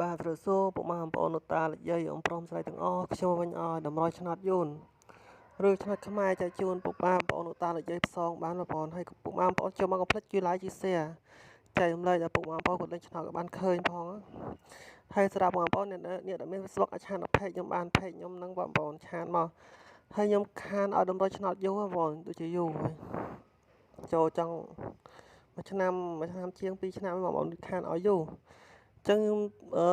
បាទត្រសូពុកម៉ែបងប្អូនលោកតាលោកយាយអំព្រមស្រីទាំងអស់ខ្ញុំវិញឲ្យតម្រុយឆ្នោតយូនឬឆ្នោតខ្មែរចែកជូនពុកម៉ែបងប្អូនលោកតាលោកយាយផ្សងបានបងប្អូនហើយពុកម៉ែបងប្អូនចូលមកកុំភ្លេចជួយ like ជួយ share ចែករំលែកដល់ពុកម៉ែបងប្អូនគាត់លេងឆ្នោតក៏បានឃើញផងហើយសម្រាប់បងប្អូនអ្នកដែលមាន Facebook អាចឆានដល់ page ខ្ញុំបាន page ខ្ញុំហ្នឹងបងប្អូនឆានមកហើយខ្ញុំខានឲ្យតម្រុយឆ្នោតយូរបងប្អូនដូចជាយូរហើយចូលចង់មួយឆ្នាំជាង2ឆ្នាំបងប្អូនខានឲ្យយូរចឹងខ្ញុំ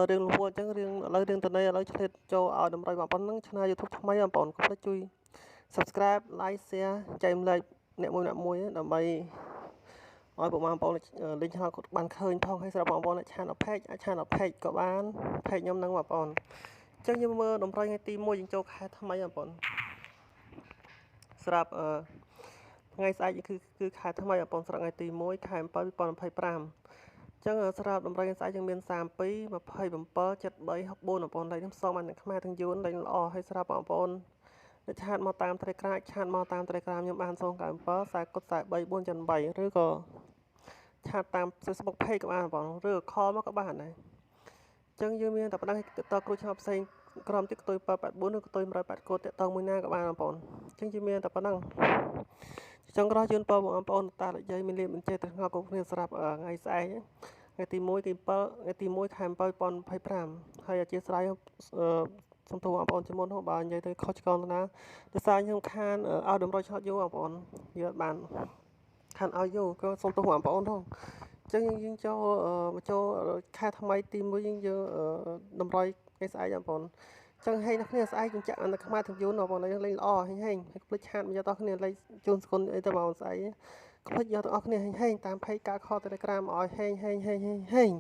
រឿងរហូតចឹងរឿងឥឡូវរឿងតន័យឥឡូវឆ្លៀតចូលឲ្យតម្រុយបងប្អូនហ្នឹងឆ្នើ YouTube ថ្មីបងប្អូនកុំភ្លេចជួយ Subscribe Like Share ចែករំលែកអ្នកមួយដើម្បីឲ្យបងប្អូនលេងឆ្នោតគាត់បានឃើញផងហើយសម្រាប់បងប្អូនអ្នកឆានដល់ page អាចឆានដល់ page ក៏បាន page ខ្ញុំហ្នឹងបងប្អូនចឹងយើងមើលតម្រុយថ្ងៃទី1យើងចូលខែថ្មីបងប្អូនសម្រាប់ថ្ងៃស្អែកគឺខែថ្មីបងប្អូនសម្រាប់ថ្ងៃទី1ខែ7 2025ចឹងសម្រាប់តម្រុយស្អែកយើងមាន32 27 73 64បងប្អូនលេខខ្ញុំសងបានទាំងខ្មែរទាំងយួនលេខល្អហើយសម្រាប់បងប្អូនដែលឆាតមកតាម Telegram ឆាតមកតាម Telegram ខ្ញុំបាន097 43 478ឬក៏ឆាតតាម Facebook Page ក៏បានបងប្អូនឬក៏ call មកក៏បានដែរចឹងយើងមានតែប៉ុណ្ណឹងទៅតគ្រូឆ្នោតផ្សេងក្រុមទៀតកតុយ784ឬកតុយ180កូដតាក់ទងមួយណាក៏បានបងប្អូនចឹងយើងមានតែប៉ុណ្ណឹងចង់ក្រោយជូនពរបងប្អូនតាលោកយាយមានលៀបបញ្ជាទៅស្ងប់គ្រប់គ្នាសម្រាប់ថ្ងៃស្អែកថ្ងៃទី1ទី7ថ្ងៃទី1ខែ7 2025ហើយអធិស្ឋានសូមទោសបងប្អូនជាមុនបើនិយាយទៅខុសឆ្គងទៅណាដោយសារខ្ញុំខានឲ្យតម្រុយឆ្នោតយូរបងប្អូនយើងបានខានឲ្យយូរក៏សូមទោសបងប្អូនផងចឹងយើងចូលខែថ្មីទី1យើងតម្រុយថ្ងៃស្អែកបងប្អូនចឹងហេអ្នកគ្នាស្អែកយើងចាក់នៅខ្មែរទាំងយូនបងប្អូនលេងល្អហេងហើយភ្លេចឆាតមកយកតោះគ្នាលេងជូនស្គុនអីទៅបងស្អែកភ្លេចយកទាំងអស់គ្នាហេងតាម page ការខល Telegram ឲ្យហេង